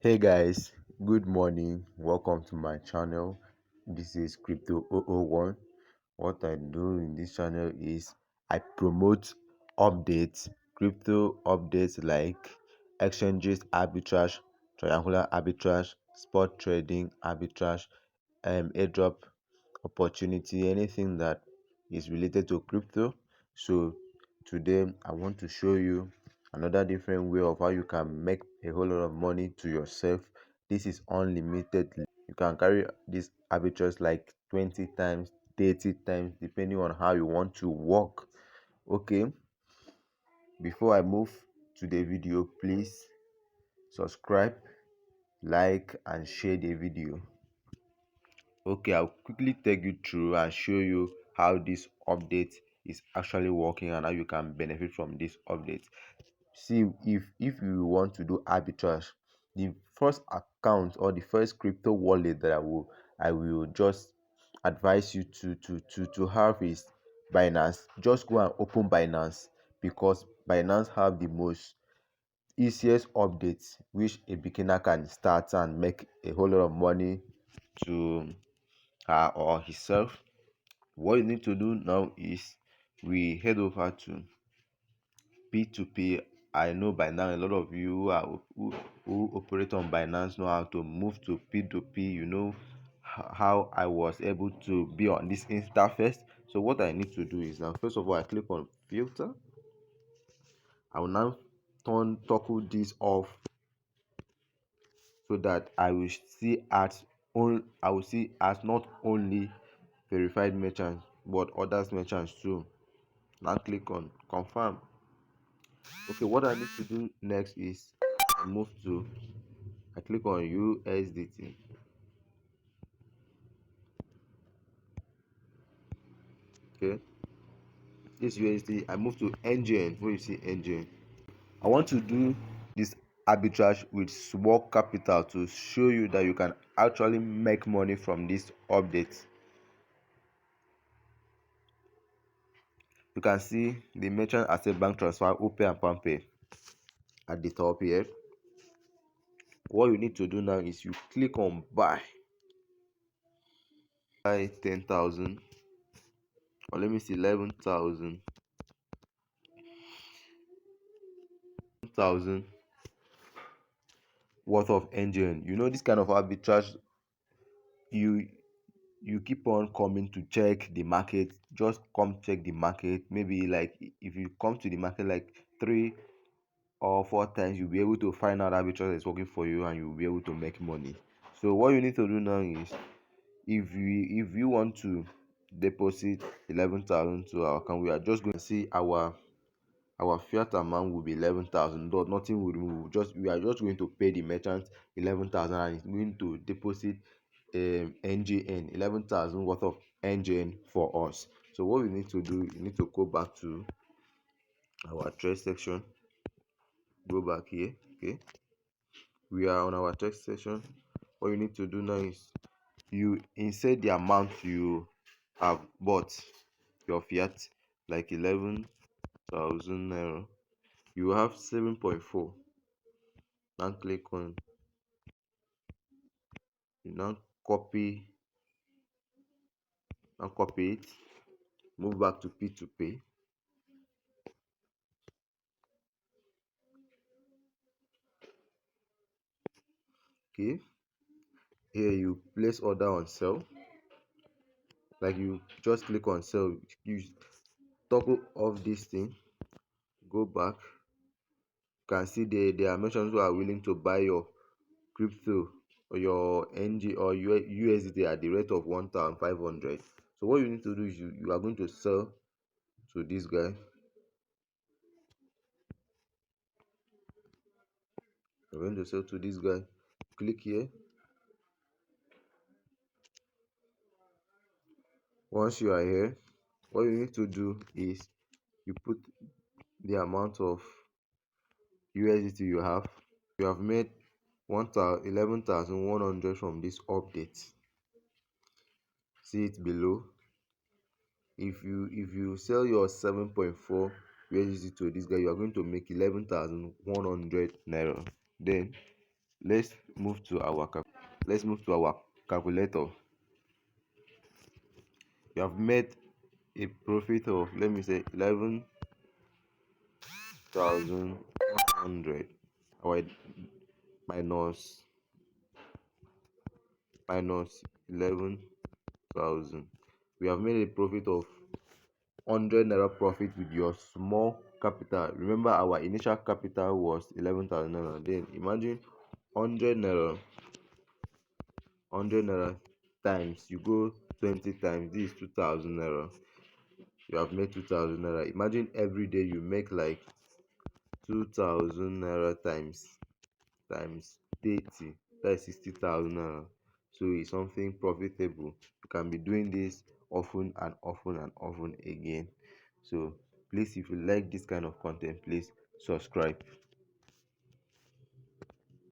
Hey guys, good morning. Welcome to my channel. This is Crypto 001. What I do in this channel is I promote updates, crypto updates like exchanges arbitrage, triangular arbitrage, spot trading arbitrage, airdrop opportunity, anything that is related to crypto. So today I want to show you another different way of how you can make a whole lot of money to yourself. This is unlimited. You can carry this arbitrage like 20 times, 30 times, depending on how you want to work. Okay, before I move to the video, please subscribe, like, and share the video. Okay, I'll quickly take you through and show you how this update is actually working and how you can benefit from this update. See, if you want to do arbitrage, the first account or the first crypto wallet that I will just advise you to have is Binance. Just go and open Binance because Binance have the most easiest updates which a beginner can start and make a whole lot of money to her or himself. What you need to do now is we head over to p2p. I know by now a lot of you who operate on Binance know how to move to p2p. You know how I was able to be on this interface. So what I need to do is now, first of all, I click on filter. I will now toggle this off so that I will see as not only verified merchants but others merchants too. Now click on confirm. Okay, what I need to do next is I click on USDT. Okay, this USD, I move to engine. Where you see engine, I want to do this arbitrage with small capital to show you that you can actually make money from this update. You can see the merchant as a bank transfer, OPay and PalmPay at the top here. What you need to do now is you click on buy 10,000, or let me see 11,000 worth of engine. You know, this kind of arbitrage, you you keep on coming to check the market. Just come check the market. Maybe like if you come to the market like 3 or 4 times, you'll be able to find out arbitrage is working for you and you'll be able to make money. So what you need to do now is, if you want to deposit 11,000 to our account, we are just going to see our fiat amount will be 11,000. But nothing will move. We are just going to pay the merchant 11,000 and it's going to deposit NGN 11,000 worth of NGN for us. So what we need to do, you need to go back to our trade section. Go back here. Okay, we are on our trade section. What you need to do now is you insert the amount you have bought your fiat, like 11,000 naira. You have 7.4. Now click on, you now copy it, move back to p2p. Okay, here you place order on sell. Like you just click on sell, you toggle off this thing, go back. You can see there are merchants who are willing to buy your crypto or your NG or USDT at the rate of 1,500. So what you need to do is you are going to sell to this guy. You're going to sell to this guy. Click here. Once you are here, what you need to do is you put the amount of USDT you have. You have made 11,100 from this update. See it below. If you sell your 7.4 USDT to this guy, you are going to make 11,100 naira. Then let's move to our calculator. You have made a profit of, let me say, 11,100. Our minus minus 11,000. We have made a profit of 100 naira profit with your small capital. Remember, our initial capital was 11,000 naira. Then imagine 100 naira, 100 naira times, you go 20 times, this is 2,000 naira. You have made 2,000 naira. Imagine every day you make like 2,000 naira times 30, that is 60,000 naira. So it's something profitable. You can be doing this often and often and often again. So please, if you like this kind of content, please subscribe.